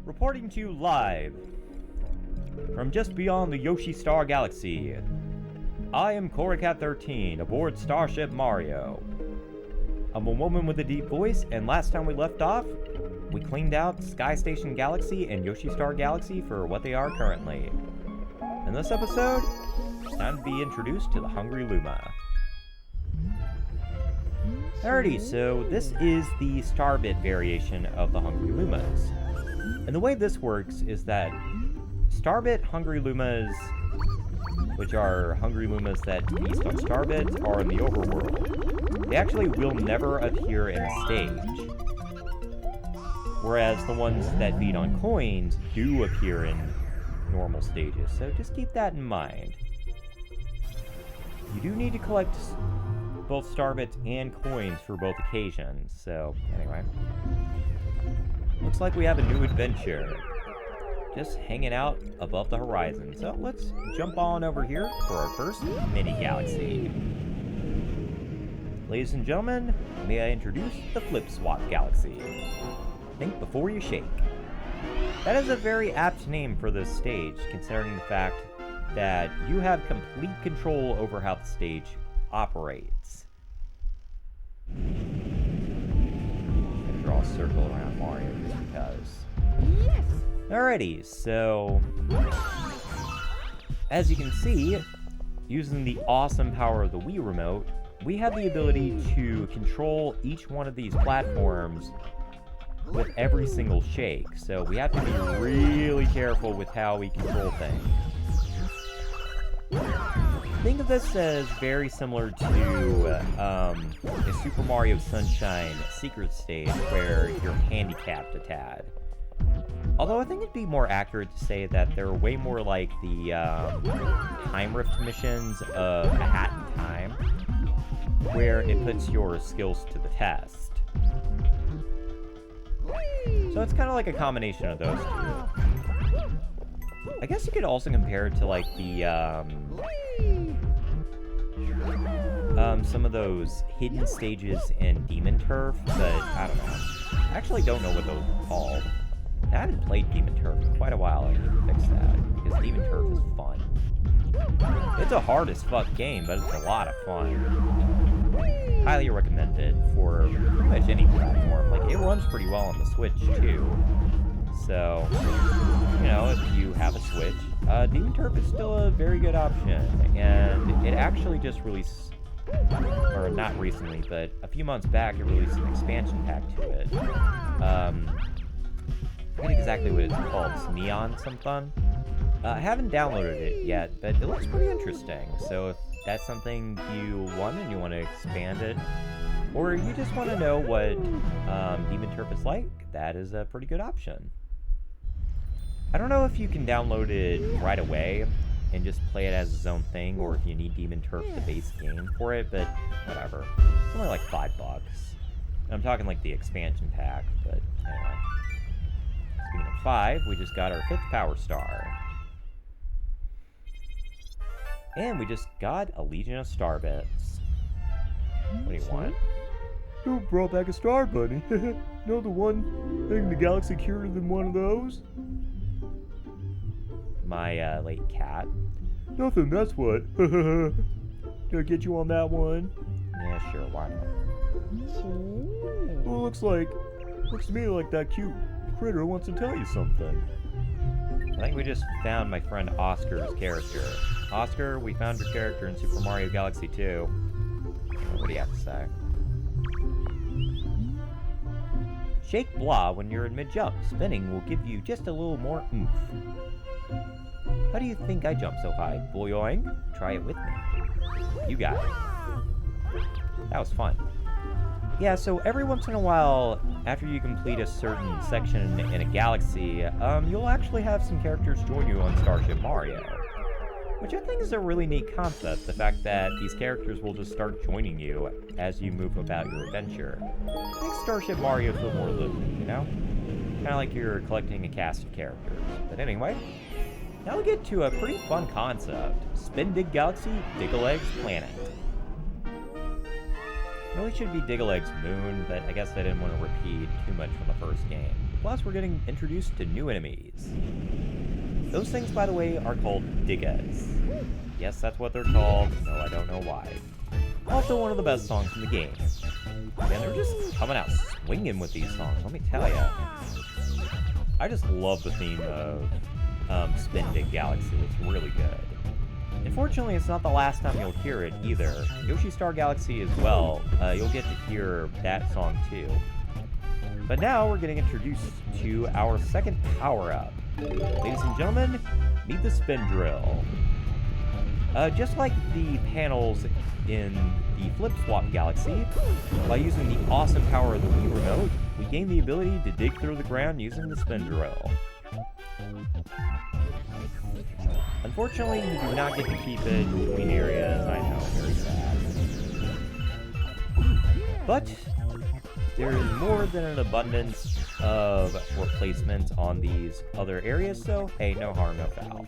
Reporting to you live from just beyond the Yoshi Star Galaxy. I am Koracat13 aboard Starship Mario. I'm a woman with a deep voice, and last time we left off, we cleaned out Sky Station Galaxy and Yoshi Star Galaxy for what they are currently. In this episode, it's time to be introduced to the Hungry Luma. Alrighty, so this is the Starbit variation of the Hungry Lumas. And the way this works is that Starbit Hungry Lumas, which are Hungry Lumas that feast on Starbits, are in the overworld. They actually will never appear in a stage. Whereas the ones that feed on coins do appear in normal stages, so just keep that in mind. You do need to collect both Starbits and coins for both occasions, so anyway. Looks like we have a new adventure. Just hanging out above the horizon. So let's jump on over here for our first mini-galaxy. Ladies and gentlemen, may I introduce the Flip Swap Galaxy. Think before you shake. That is a very apt name for this stage, considering the fact that you have complete control over how the stage operates. Draw a circle around Mario just because. Yes! Alrighty, so as you can see, using the awesome power of the Wii Remote, we have the ability to control each one of these platforms with every single shake, so we have to be really careful with how we control things. Think of this as very similar to a Super Mario Sunshine secret stage where you're handicapped a tad. Although I think it'd be more accurate to say that they're way more like the time rift missions of A Hat in Time, where it puts your skills to the test. So it's kind of like a combination of those two. I guess you could also compare it to like the some of those hidden stages in Demon Turf, but I don't know. I actually don't know what those are called. I haven't played Demon Turf in quite a while. I need to fix that, because Demon Turf is fun. It's a hard as fuck game, but it's a lot of fun. Highly recommended for pretty much any platform. Like, it runs pretty well on the Switch, too. So, you know, if you have a Switch, Demon Turf is still a very good option. And it actually just released, or not recently, but a few months back, it released an expansion pack to it. I forget exactly what it's called. It's Neon something. I haven't downloaded it yet, but it looks pretty interesting. So if that's something you want and you want to expand it, or you just want to know what Demon Turf is like, that is a pretty good option. I don't know if you can download it right away and just play it as its own thing, or if you need Demon Turf, the base game, for it, but whatever. It's only like $5. I'm talking like the expansion pack, but anyway. Speaking of 5, we just got our 5th Power Star. And we just got a Legion of Starbits. What do you want? You brought back a star, buddy. Know the one making the galaxy cuter than one of those? My late cat. Nothing, that's what. Can I get you on that one? Yeah, sure, why not? Well, looks to me like that cute critter wants to tell you something. I think we just found my friend Oscar's character. Oscar, we found your character in Super Mario Galaxy 2. What do you have to say? Shake blah when you're in mid-jump. Spinning will give you just a little more oomph. How do you think I jump so high? Boyoing? Try it with me. You got it. That was fun. Yeah, so every once in a while, after you complete a certain section in a galaxy, you'll actually have some characters join you on Starship Mario. Which I think is a really neat concept, the fact that these characters will just start joining you as you move about your adventure. It makes Starship Mario feel more living, you know? Kind of like you're collecting a cast of characters. But anyway, now we get to a pretty fun concept. Spin Dig Galaxy, Dig-a-Legs Planet. Really should be Dig-a-Legs Moon, but I guess I didn't want to repeat too much from the first game. Plus, we're getting introduced to new enemies. Those things, by the way, are called diggas. Yes, that's what they're called, though I don't know why. Also, one of the best songs in the game. Man, they're just coming out swinging with these songs, let me tell ya. I just love the theme of Spin Dig Galaxy. It's really good. Unfortunately, it's not the last time you'll hear it either. Yoshi Star Galaxy as well, you'll get to hear that song too. But now we're getting introduced to our second power-up. Ladies and gentlemen, meet the Spin Drill. Just like the panels in the Flip Swap Galaxy, by using the awesome power of the Wii Remote, we gain the ability to dig through the ground using the Spin Drill. Unfortunately, you do not get to keep it between areas. I know, very sad. But there is more than an abundance of replacements on these other areas, so hey, no harm, no foul.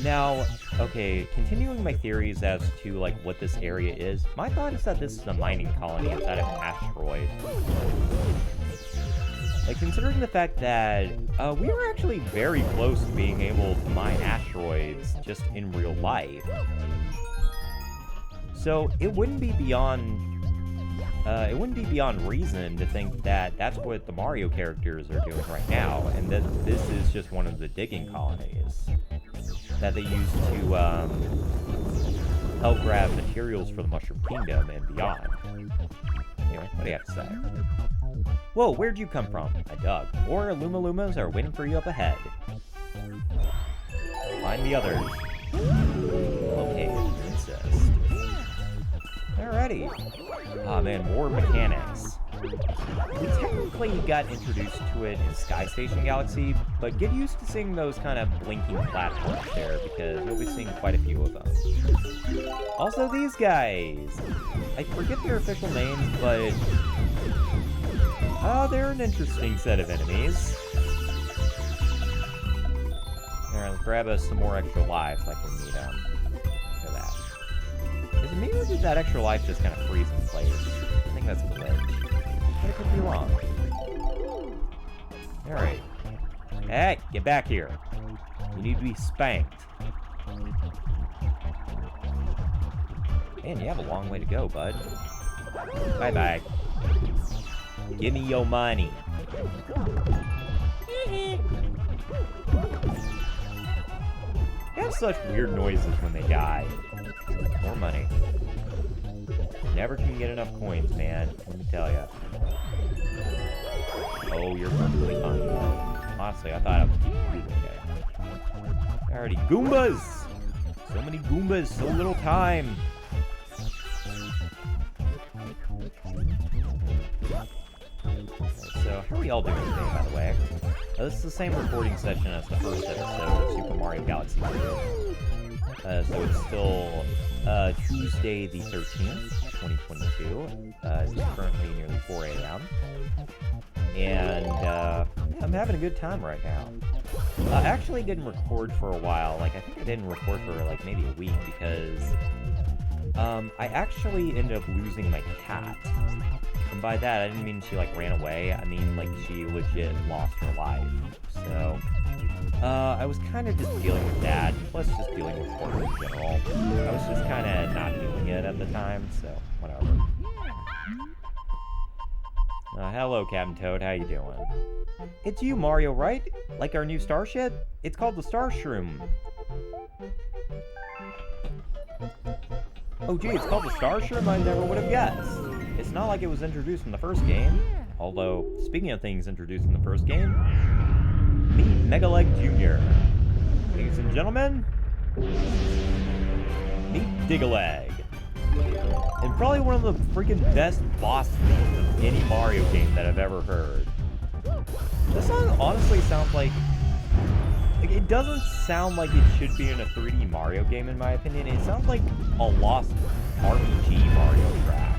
Now, okay, continuing my theories as to like what this area is, my thought is that this is a mining colony inside of an asteroid. Like, considering the fact that we were actually very close to being able to mine asteroids just in real life. So it wouldn't be beyond reason to think that that's what the Mario characters are doing right now, and that this is just one of the digging colonies that they use to help grab materials for the Mushroom Kingdom and beyond. Anyway, what do you have to say? Whoa, where'd you come from? I dug. More Luma Lumas are waiting for you up ahead. Find the others. Okay, insist. Alrighty. Ah, man, more mechanics. We technically got introduced to it in Sky Station Galaxy, but get used to seeing those kind of blinking platforms there, because you'll be seeing quite a few of them. Also, these guys! I forget their official names, but they're an interesting set of enemies. Alright, let's grab us some more extra lives like we need them. Look at that. Is it me or did that extra life just kind of freeze in place? I think that's a glitch. But it could be wrong. Alright. Hey, get back here. You need to be spanked. Man, you have a long way to go, bud. Bye-bye. Give me your money. They have such weird noises when they die. More money. Never can get enough coins, man. Let me tell ya. Oh, you're perfectly fine. Honestly, I thought I was keeping you okay. Alrighty, Goombas! So many Goombas, so little time. So, how are we all doing today, by the way? This is the same recording session as the first episode of Super Mario Galaxy 2. So it's still Tuesday the 13th, 2022. It's currently nearly 4 a.m. And yeah, I'm having a good time right now. I actually didn't record for a while. Like, I think I didn't record for like maybe a week because I actually ended up losing my cat. And by that, I didn't mean she, like, ran away. I mean, like, she legit lost her life. So, I was kind of just dealing with that, plus just dealing with work in general. I was just kind of not doing it at the time, so, whatever. Hello, Captain Toad. How you doing? It's you, Mario, right? Like our new starship? It's called the Star Shroom. Oh, gee, it's called the Star Shroom? I never would have guessed. It's not like it was introduced in the first game. Although, speaking of things introduced in the first game, meet Megaleg Jr. Ladies and gentlemen, meet Dig-a-Leg. And probably one of the freaking best boss themes of any Mario game that I've ever heard. This song honestly sounds like it doesn't sound like it should be in a 3D Mario game, in my opinion. It sounds like a lost RPG Mario track.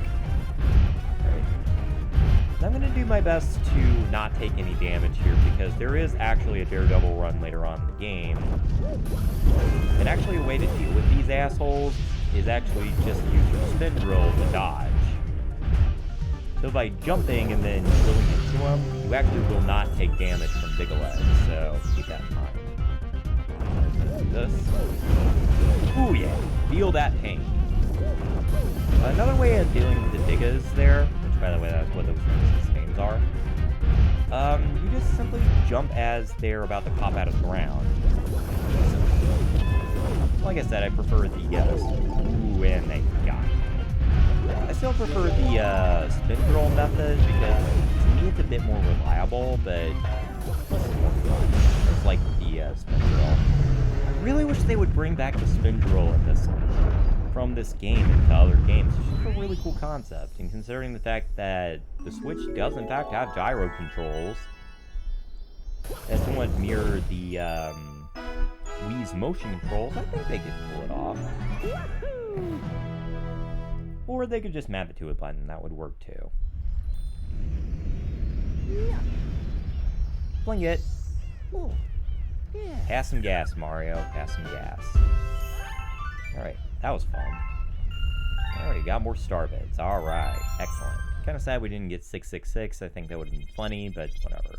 I'm going to do my best to not take any damage here, because there is actually a daredevil run later on in the game. And actually a way to deal with these assholes is actually just use your spin drill to dodge. So by jumping and then drilling into them, you actually will not take damage from Diglett, so keep that in mind. This. Ooh yeah, feel that pain. Another way of dealing with the Diggas there, which by the way that's what those names are, you just simply jump as they're about to pop out of the ground. Like I said, I prefer the, ooh, and they got me. I still prefer the, spin drill method, because to me it's a bit more reliable, but it's more fun. Just like the, spin drill. I really wish they would bring back the spin drill in this, from this game into other games. It's just a really cool concept, and considering the fact that the Switch does in fact have gyro controls that somewhat mirror the, Wii's motion controls, I think they could pull it off. Or they could just map it to a button, that would work too. Fling it. Pass some gas, Mario. Pass some gas. Alright, that was fun. Alright, got more star bits. Alright, excellent. Kind of sad we didn't get 666. I think that would have been funny, but whatever.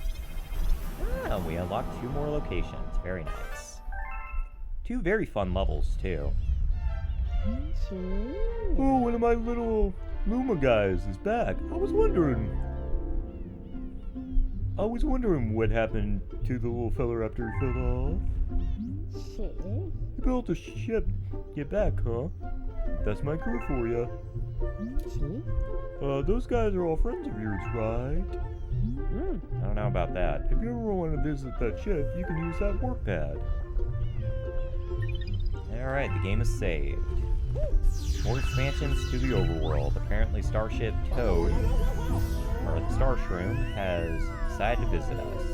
Oh, we unlocked 2 more locations. Very nice. 2 very fun levels, too. Oh, one of my little Luma guys is back. I was wondering what happened to the little feller after he fell off. You built a ship. Get back, huh? That's my crew for you. Those guys are all friends of yours, right? I don't know about that. If you ever want to visit that ship, you can use that warp pad. Alright, the game is saved. More expansions to the overworld. Apparently Starship Toad, or the Star Shroom, has decided to visit us.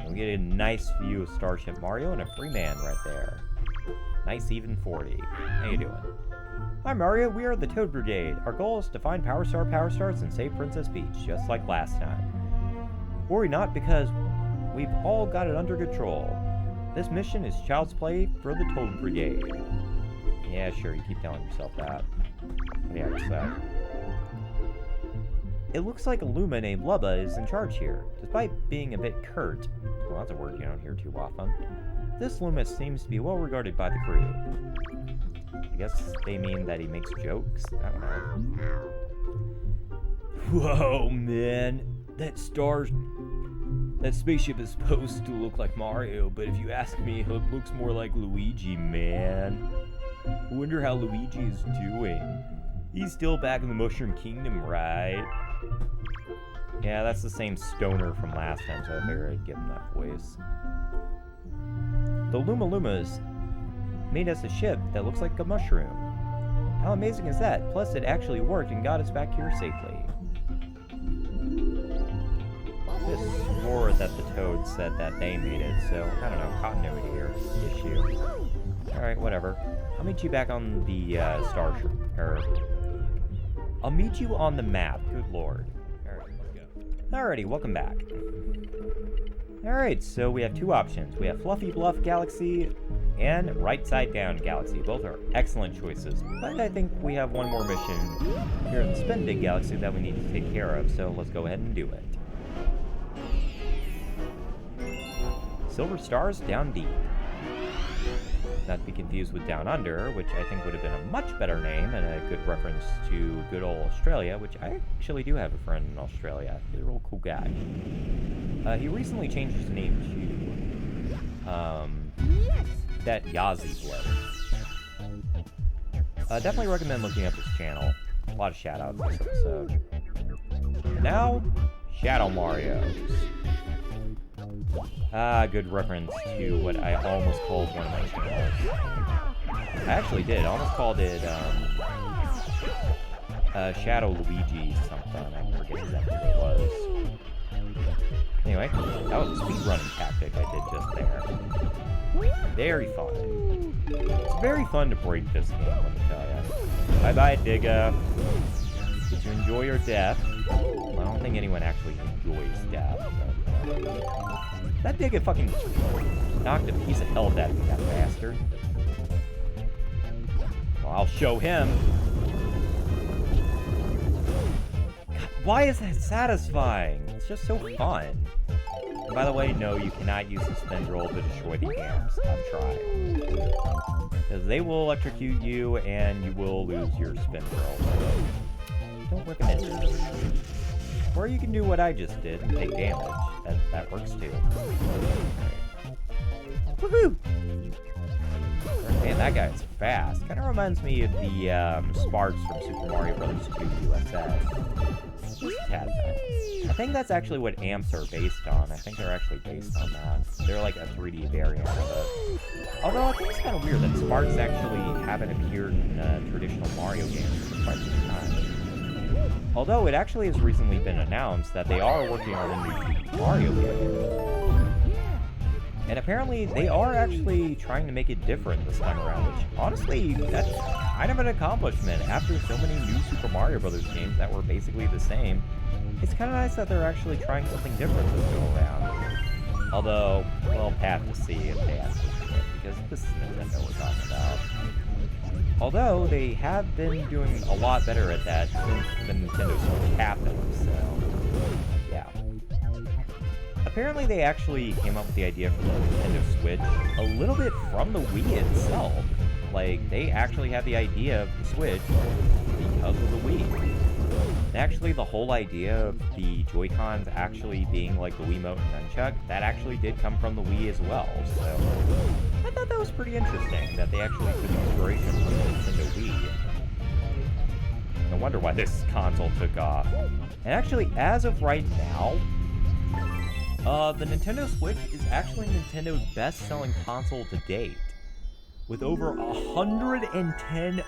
And we get a nice view of Starship Mario and a free man right there. Nice even 40. How you doing? Hi Mario, we are the Toad Brigade. Our goal is to find Power Stars and save Princess Peach, just like last time. Worry not, because we've all got it under control. This mission is child's play for the Toad Brigade. Yeah, sure, you keep telling yourself that. Yeah, it's that. It looks like a Luma named Lubba is in charge here. Despite being a bit curt, well, that's a word you don't hear too often, this Luma seems to be well regarded by the crew. I guess they mean that he makes jokes? I don't know. Whoa, man. That spaceship is supposed to look like Mario, but if you ask me, it looks more like Luigi, man. I wonder how Luigi is doing. He's still back in the Mushroom Kingdom, right? Yeah, that's the same stoner from last time, so I figured I'd give him that voice. The Luma Lumas made us a ship that looks like a mushroom. How amazing is that? Plus, it actually worked and got us back here safely. Just swore that the Toad said that they made it, so, I don't know, continuity here issue. Alright, whatever. I'll meet you back on the, I'll meet you on the map, good lord. Alright, let's go. Alrighty, welcome back. Alright, so we have 2 options. We have Fluffy Bluff Galaxy and Rightside Down Galaxy. Both are excellent choices, but I think we have one more mission here in the Spin Big Galaxy that we need to take care of, so let's go ahead and do it. Silver Stars Down Deep. Not to be confused with Down Under, which I think would have been a much better name and a good reference to good old Australia, which I actually do have a friend in Australia. He's a real cool guy. He recently changed his name to, that Yazzie Blood. Definitely recommend looking up his channel. A lot of shout-outs this episode. And now, Shadow Marios. Good reference to what I almost called one of my channels. I actually did. I almost called it, Shadow Luigi something. I forget exactly what it was. Anyway, that was a speedrunning tactic I did just there. Very fun. It's very fun to break this game, let me tell ya. Bye-bye, Digga. Did you enjoy your death? Well, I don't think anyone actually enjoys death, but, that Digga fucking knocked a piece of hell out of me, that bastard. Well, I'll show him. Why is that satisfying? It's just so fun. And by the way, no, you cannot use the spindle to destroy the amps. I'm trying. Because they will electrocute you and you will lose your spindle. Don't recommend it. Or you can do what I just did and take damage. That works too. Woohoo! Man, that guy's fast. Kind of reminds me of the Sparks from Super Mario Bros. 2 USA. Just a tad though. I think that's actually what amps are based on. I think they're actually based on that. They're like a 3D variant of it. Although I think it's kind of weird that Sparks actually haven't appeared in traditional Mario games for quite some time. Although it actually has recently been announced that they are working on a new Mario game. And apparently they are actually trying to make it different this time around, which honestly, that's kind of an accomplishment. After so many new Super Mario Bros. Games that were basically the same, it's kind of nice that they're actually trying something different this go around. Although, we'll have to see if they actually do it, because this is Nintendo we're talking about. Although, they have been doing a lot better at that since the Nintendo Switch happened, so yeah. Apparently they actually came up with the idea for the Nintendo Switch a little bit from the Wii itself. Like, they actually had the idea of the Switch because of the Wii. And actually, the whole idea of the Joy-Cons actually being like the Wiimote and Nunchuck, that actually did come from the Wii as well, so I thought that was pretty interesting, that they actually took inspiration from the Nintendo Wii. No wonder why this console took off. And actually, as of right now, the Nintendo Switch is actually Nintendo's best-selling console to date, with over 110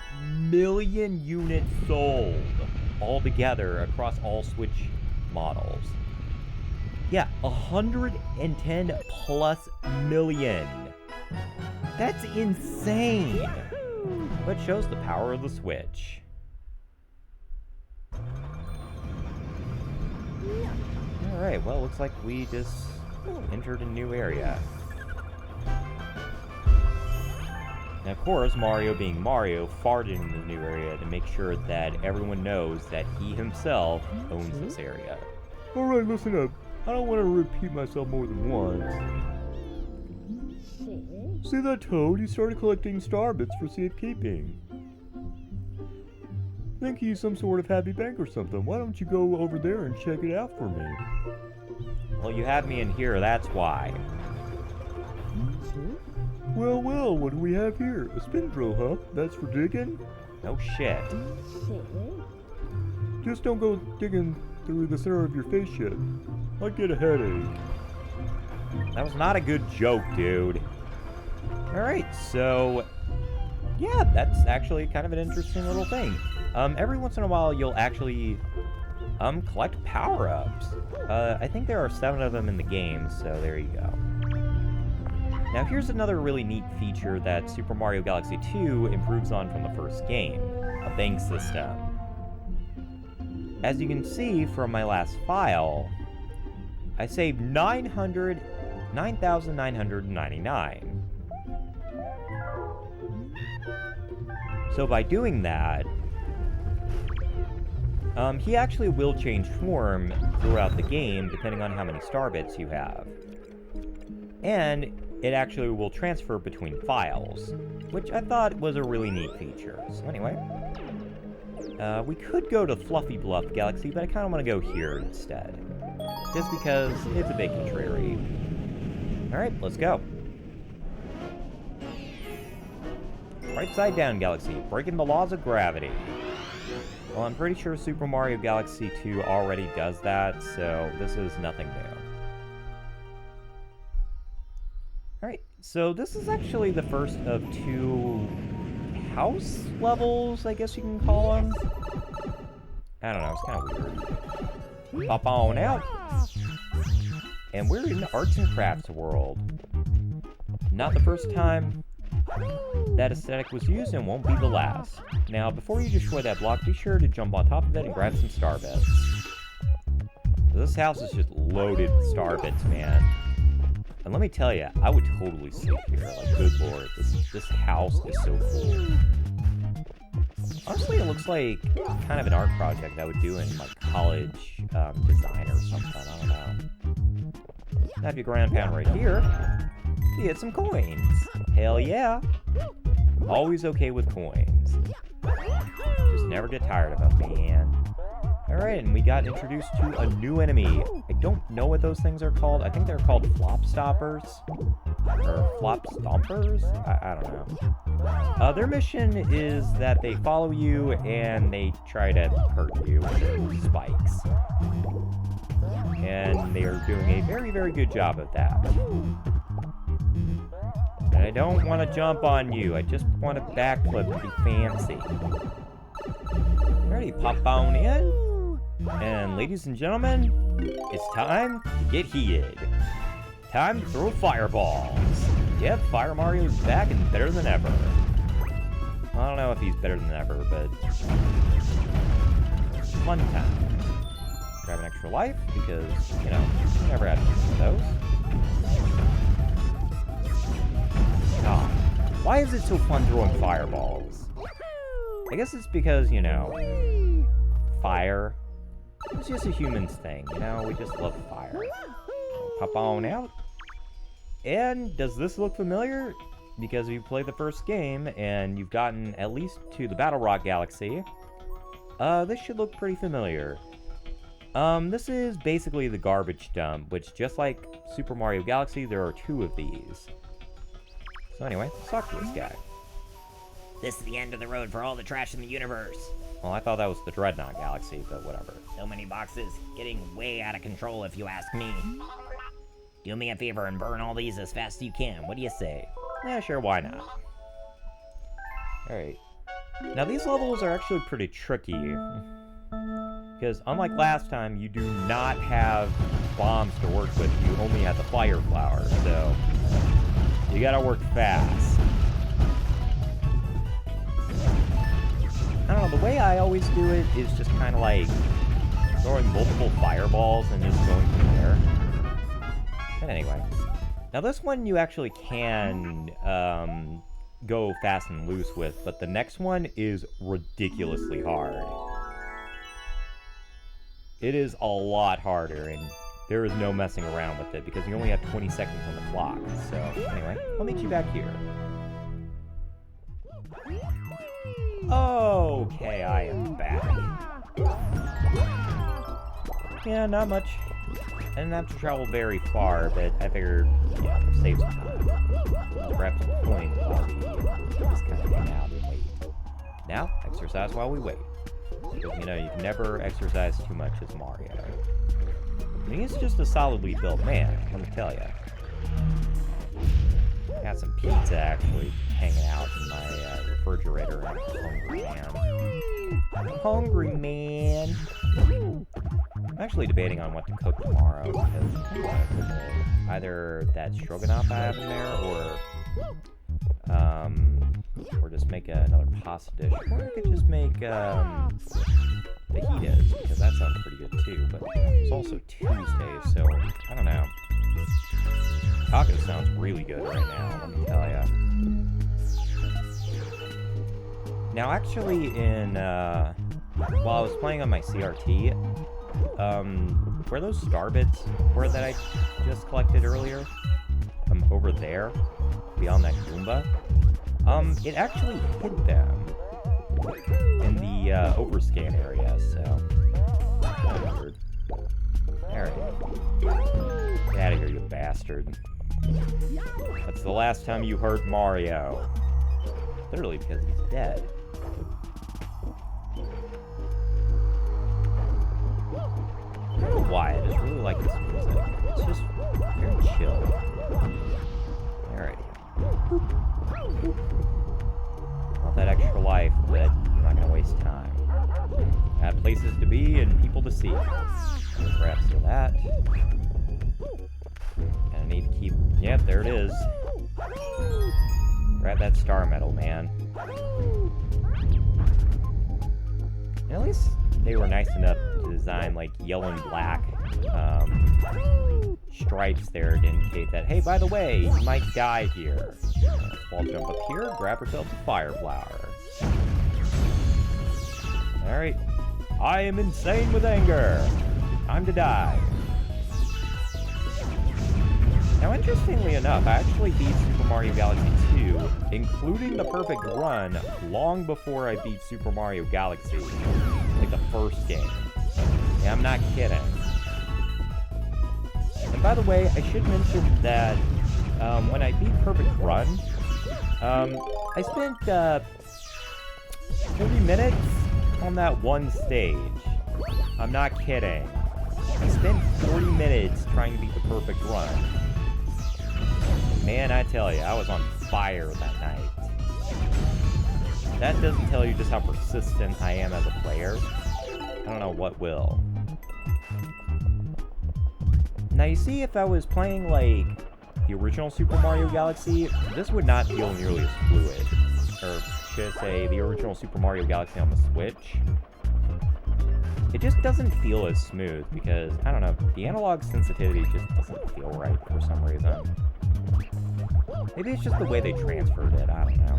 million units sold altogether across all Switch models. Yeah, 110 plus million. That's insane! But shows the power of the Switch. Alright, well, looks like we just entered a new area. Now, of course, Mario being Mario, farted in the new area to make sure that everyone knows that he himself owns this area. Alright, listen up. I don't want to repeat myself more than once. See that toad? He started collecting star bits for safekeeping. Think he's some sort of happy bank or something. Why don't you go over there and check it out for me? Well, you have me in here, that's why. Well, well, what do we have here? A spindle, huh? That's for digging? No shit. Just don't go digging through the center of your face yet. I'll get a headache. That was not a good joke, dude. Alright, so yeah, that's actually kind of an interesting little thing. Every once in a while, you'll actually collect power-ups. I think there are 7 of them in the game, so there you go. Now here's another really neat feature that Super Mario Galaxy 2 improves on from the first game, a bank system. As you can see from my last file, I saved 9,999. So by doing that, he actually will change form throughout the game depending on how many star bits you have. And it actually will transfer between files, which I thought was a really neat feature. So anyway, we could go to Fluffy Bluff Galaxy, but I kind of want to go here instead. Just because it's a bit contrary. Alright, let's go. Rightside Down Galaxy, breaking the laws of gravity. Well, I'm pretty sure Super Mario Galaxy 2 already does that, so this is nothing new. Alright, so this is actually the first of 2 house levels, I guess you can call them. I don't know, it's kind of weird. Pop on out. And we're in Arts and Crafts world. Not the first time that aesthetic was used and won't be the last. Now, before you destroy that block, be sure to jump on top of it and grab some star bits. This house is just loaded with star bits, man. And let me tell you, I would totally sleep here. Like, good lord, this house is so cool. Honestly, it looks like kind of an art project I would do in, like, college design or something. I don't know. Have your ground pound right here. You get some coins. Hell yeah. Always okay with coins. Just never get tired of them, man. Alright, and we got introduced to a new enemy. I don't know what those things are called. I think they're called flop stoppers. Or flop stompers? I don't know. Their mission is that they follow you and they try to hurt you with their spikes. And they are doing a very, very good job of that. And I don't want to jump on you. I just want to backflip and be fancy. Alrighty, pop on in. And ladies and gentlemen, it's time to get heated. Time to throw fireballs. Yep, Fire Mario's back and better than ever. I don't know if he's better than ever, but fun time. Grab an extra life because, you know, never had to use those. God, why is it so fun throwing fireballs? I guess it's because, you know, fire. It's just a human's thing, you know? We just love fire. Pop on out. And does this look familiar? Because if you played the first game and you've gotten at least to the Battle Rock Galaxy, this should look pretty familiar. This is basically the garbage dump, which just like Super Mario Galaxy, there are 2 of these. So anyway, let's talk to this guy. This is the end of the road for all the trash in the universe. Well, I thought that was the Dreadnought Galaxy, but whatever. So many boxes, getting way out of control if you ask me. Do me a favor and burn all these as fast as you can. What do you say? Yeah, sure, why not? Alright. Now, these levels are actually pretty tricky. Because unlike last time, you do not have bombs to work with. You only have the fire flower, so you gotta work fast. I don't know, the way I always do it is just kind of like throwing multiple fireballs and just going from there. But anyway. Now this one you actually can go fast and loose with, but the next one is ridiculously hard. It is a lot harder, and there is no messing around with it because you only have 20 seconds on the clock. So anyway, I'll meet you back here. Okay, I am back. Yeah, not much. I didn't have to travel very far, but I figured, yeah, save some time. Grab some coins while we just kind of hang out and wait. Now, exercise while we wait. Because, you know, you can never exercise too much as Mario. I mean, he's just a solidly built man, let me tell you. Got some pizza actually hanging out in my refrigerator, and I'm hungry, man. I'm hungry, man. I'm actually debating on what to cook tomorrow, because I want to cook either that stroganoff I have in there, or just make another pasta dish, or I could just make fajitas, because that sounds pretty good too. But it's also Tuesday, so I don't know. Taco sounds really good right now, let me tell ya. Now, actually, while I was playing on my CRT, where those star bits were that I just collected earlier, over there, beyond that Goomba, it actually hid them in the overscan area, so weird. There we go. Get out of here, you bastard. That's the last time you hurt Mario. Literally, because he's dead. I don't know why, I just really like this music. It's just very chill. Alrighty. Want that extra life, but I'm not gonna waste time. Got places to be and people to see. Grab some of that. And I need to keep... Yep, there it is. Grab that star medal, man. And at least they were nice enough to design, like, yellow and black stripes there to indicate that, hey, by the way, you might die here. Let's wall jump up here, grab ourselves a fire flower. Alright. I am insane with anger. Time to die. Now, interestingly enough, I actually beat Super Mario Galaxy 2, including the perfect run, long before I beat Super Mario Galaxy. Like the first game. Yeah, I'm not kidding. And by the way, I should mention that when I beat Perfect Run, I spent 40 minutes on that one stage. I'm not kidding. I spent 40 minutes trying to beat the Perfect Run. Man, I tell you, I was on fire that night. That doesn't tell you just how persistent I am as a player. I don't know what will. Now, you see, if I was playing, like, the original Super Mario Galaxy, this would not feel nearly as fluid. Or, should I say, the original Super Mario Galaxy on the Switch. It just doesn't feel as smooth because, I don't know, the analog sensitivity just doesn't feel right for some reason. Maybe it's just the way they transferred it, I don't know.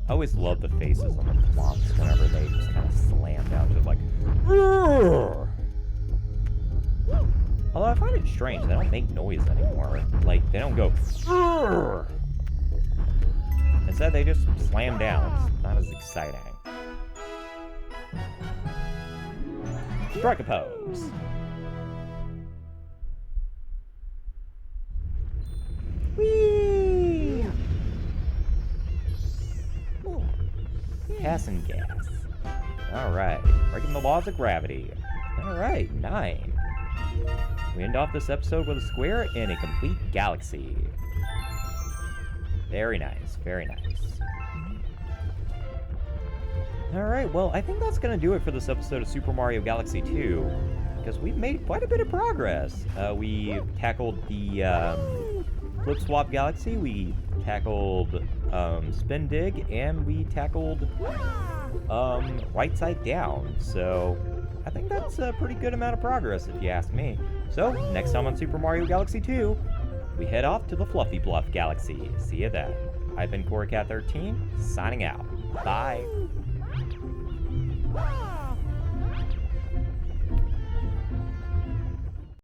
I always love the faces on the thwomps whenever they just kind of slam down to like, "Urgh!" Although I find it strange, they don't make noise anymore. Like, they don't go, "Urgh!" Instead, they just slam down. It's not as exciting. Strike a pose. Whee! Passing gas. Alright, breaking the laws of gravity. Alright, 9. We end off this episode with a square and a complete galaxy. Very nice, very nice. Alright, well, I think that's going to do it for this episode of Super Mario Galaxy 2, because we've made quite a bit of progress. We tackled the Flip Swap Galaxy, we tackled Spin Dig, and we tackled Rightside Down. So I think that's a pretty good amount of progress, if you ask me. So next time on Super Mario Galaxy 2, we head off to the Fluffy Bluff Galaxy. See you then. I've been CoreCat13, signing out. Bye.